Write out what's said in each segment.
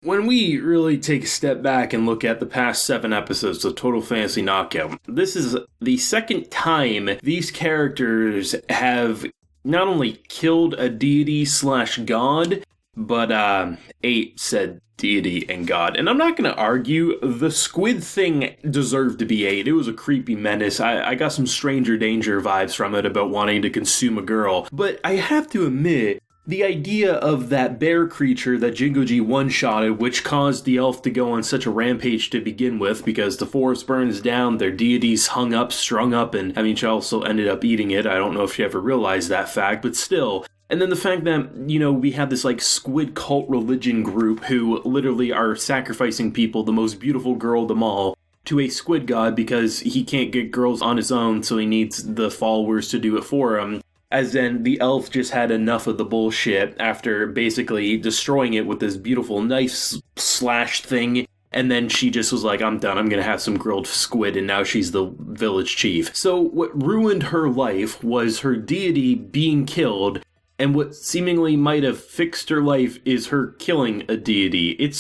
When we really take a step back and look at the past 7 episodes of Total Fantasy Knockout, this is the second time these characters have not only killed a deity slash god, but ate said deity and god. And I'm not going to argue, the squid thing deserved to be ate. It was a creepy menace. I got some Stranger Danger vibes from it about wanting to consume a girl. But I have to admit, the idea of that bear creature that Jingoji one-shotted, which caused the elf to go on such a rampage to begin with, because the forest burns down, their deities hung up, strung up, and I mean, she also ended up eating it. I don't know if she ever realized that fact, but still. And then the fact that, we have this, squid cult religion group who literally are sacrificing people, the most beautiful girl of them all, to a squid god because he can't get girls on his own, so he needs the followers to do it for him. As in, the elf just had enough of the bullshit after basically destroying it with this beautiful knife slash thing, and then she just was like, I'm done, I'm gonna have some grilled squid, and now she's the village chief. So what ruined her life was her deity being killed, and what seemingly might have fixed her life is her killing a deity.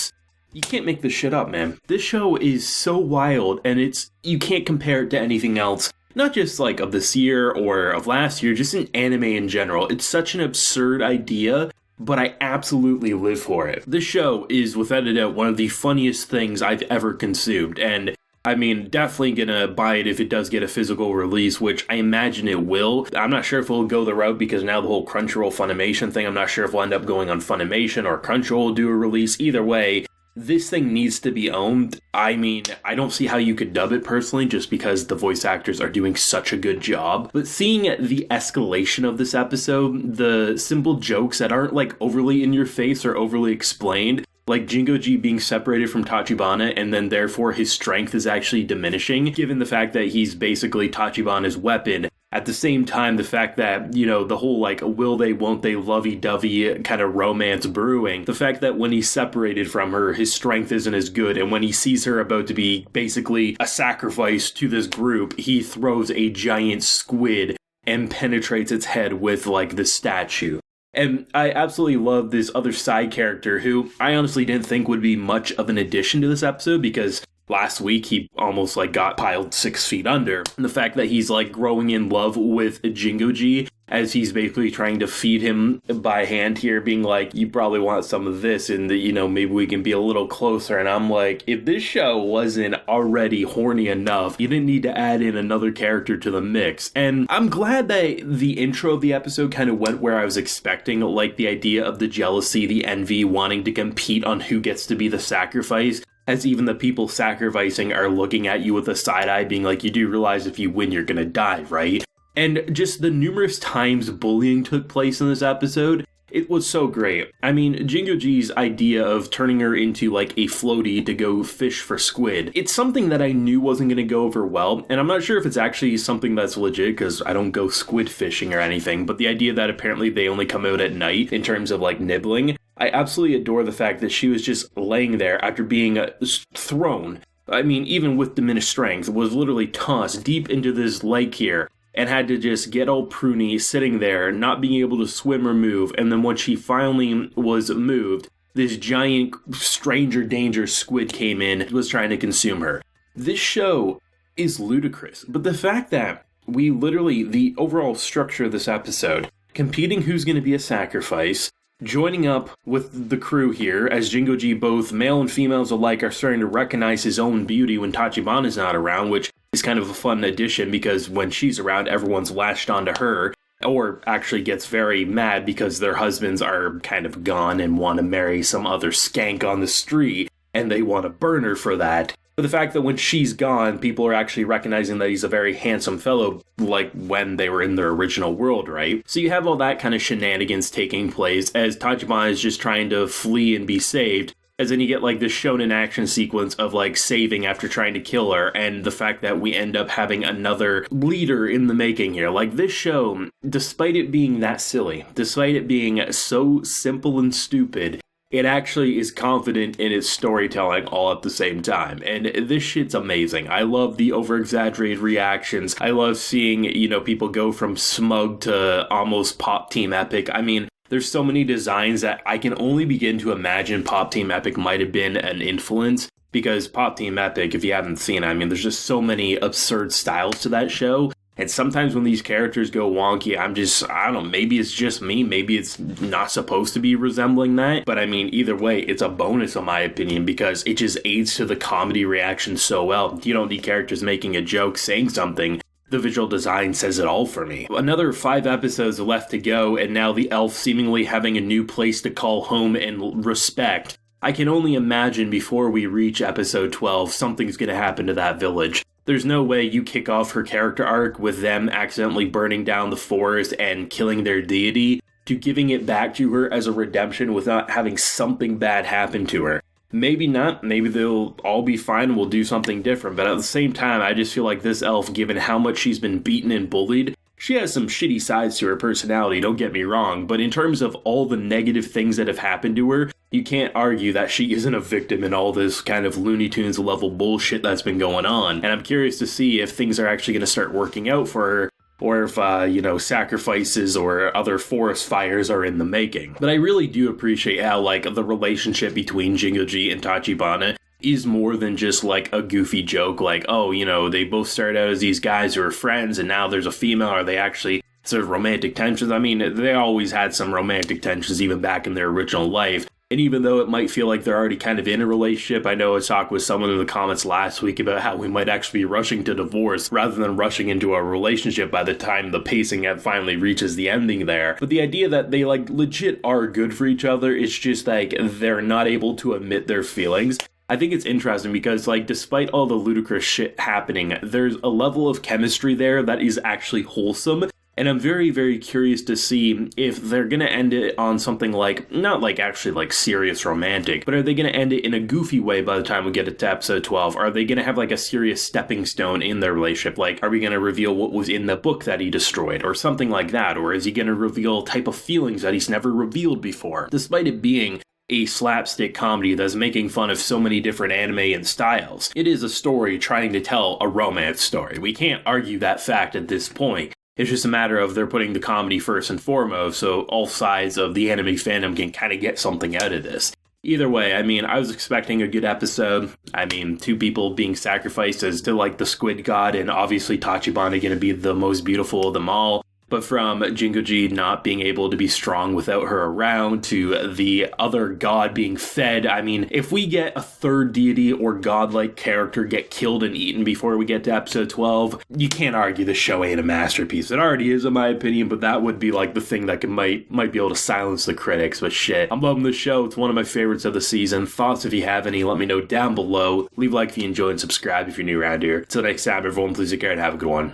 You can't make this shit up, man. This show is so wild, and you can't compare it to anything else. Not just of this year or of last year, just in anime in general. It's such an absurd idea, but I absolutely live for it. This show is without a doubt one of the funniest things I've ever consumed, and I mean, definitely gonna buy it if it does get a physical release, which I imagine it will. I'm not sure if it'll go the route because now the whole Crunchyroll Funimation thing, I'm not sure if we'll end up going on Funimation or Crunchyroll will do a release. Either way, this thing needs to be owned. I mean, I don't see how you could dub it personally, just because the voice actors are doing such a good job. But seeing the escalation of this episode, the simple jokes that aren't overly in your face or overly explained, like Jingoji being separated from Tachibana and then therefore his strength is actually diminishing, given the fact that he's basically Tachibana's weapon. At the same time, the fact that, the whole will they, won't they, lovey-dovey kind of romance brewing, the fact that when he's separated from her, his strength isn't as good, and when he sees her about to be basically a sacrifice to this group, he throws a giant squid and penetrates its head with the statue. And I absolutely love this other side character who I honestly didn't think would be much of an addition to this episode because last week he almost got piled 6 feet under. And the fact that he's growing in love with Jingoji as he's basically trying to feed him by hand here, being you probably want some of this and maybe we can be a little closer. And I'm if this show wasn't already horny enough, you didn't need to add in another character to the mix. And I'm glad that the intro of the episode kind of went where I was expecting, the idea of the jealousy, the envy, wanting to compete on who gets to be the sacrifice. As even the people sacrificing are looking at you with a side eye being you do realize if you win, you're gonna die, right? And just the numerous times bullying took place in this episode, it was so great. I mean, Jingoji's idea of turning her into a floaty to go fish for squid, it's something that I knew wasn't gonna go over well, and I'm not sure if it's actually something that's legit because I don't go squid fishing or anything, but the idea that apparently they only come out at night in terms of nibbling, I absolutely adore the fact that she was just laying there after being thrown. I mean, even with diminished strength, was literally tossed deep into this lake here and had to just get all pruny sitting there, not being able to swim or move. And then when she finally was moved, this giant stranger danger squid came in and was trying to consume her. This show is ludicrous, but the fact that we literally, the overall structure of this episode, competing who's going to be a sacrifice, joining up with the crew here, as Jingoji, both male and females alike, are starting to recognize his own beauty when Tachibana's not around, which is kind of a fun addition because when she's around, everyone's latched onto her, or actually gets very mad because their husbands are kind of gone and want to marry some other skank on the street, and they want to burn her for that. But the fact that when she's gone, people are actually recognizing that he's a very handsome fellow, like when they were in their original world, right? So you have all that kind of shenanigans taking place as Tachibana is just trying to flee and be saved. As then you get this shonen action sequence of saving after trying to kill her, and the fact that we end up having another leader in the making here. This show, despite it being that silly, despite it being so simple and stupid, it actually is confident in its storytelling all at the same time. And this shit's amazing. I love the over-exaggerated reactions. I love seeing, people go from smug to almost pop team epic. I mean, there's so many designs that I can only begin to imagine Pop Team Epic might have been an influence, because Pop Team Epic, if you haven't seen it, I mean, there's just so many absurd styles to that show. And sometimes when these characters go wonky, I don't know, maybe it's just me, maybe it's not supposed to be resembling that. But I mean, either way, it's a bonus in my opinion, because it just aids to the comedy reaction so well. You don't need characters making a joke, saying something. The visual design says it all for me. Another 5 episodes left to go, and now the elf seemingly having a new place to call home and respect. I can only imagine before we reach episode 12, something's gonna happen to that village. There's no way you kick off her character arc with them accidentally burning down the forest and killing their deity, to giving it back to her as a redemption without having something bad happen to her. Maybe not, maybe they'll all be fine and we'll do something different, but at the same time, I just feel like this elf, given how much she's been beaten and bullied, she has some shitty sides to her personality, don't get me wrong, but in terms of all the negative things that have happened to her, you can't argue that she isn't a victim in all this kind of Looney Tunes level bullshit that's been going on. And I'm curious to see if things are actually going to start working out for her, or if, sacrifices or other forest fires are in the making. But I really do appreciate how, the relationship between Jingoji and Tachibana is more than just, a goofy joke, they both started out as these guys who are friends, and now there's a female, are they actually sort of romantic tensions? I mean, they always had some romantic tensions even back in their original life. And even though it might feel like they're already kind of in a relationship, I know I talked with someone in the comments last week about how we might actually be rushing to divorce rather than rushing into a relationship by the time the pacing finally reaches the ending there. But the idea that they legit are good for each other, it's just they're not able to admit their feelings. I think it's interesting because, despite all the ludicrous shit happening, there's a level of chemistry there that is actually wholesome. And I'm very, very curious to see if they're going to end it on something not actually serious romantic, but are they going to end it in a goofy way by the time we get to episode 12? Are they going to have a serious stepping stone in their relationship? Are we going to reveal what was in the book that he destroyed or something like that? Or is he going to reveal a type of feelings that he's never revealed before? Despite it being a slapstick comedy that's making fun of so many different anime and styles, it is a story trying to tell a romance story. We can't argue that fact at this point. It's just a matter of they're putting the comedy first and foremost, so all sides of the anime fandom can kind of get something out of this. Either way, I mean, I was expecting a good episode. I mean, 2 people being sacrificed as to the squid god, and obviously Tachibana going to be the most beautiful of them all. But from Jingoji not being able to be strong without her around to the other god being fed, I mean, if we get a third deity or godlike character get killed and eaten before we get to episode 12, you can't argue the show ain't a masterpiece. It already is in my opinion, but that would be the thing that might be able to silence the critics. But shit, I'm loving the show. It's one of my favorites of the season. Thoughts, if you have any, let me know down below. Leave a like if you enjoy and subscribe if you're new around here. Until next time, everyone, please take care and have a good one.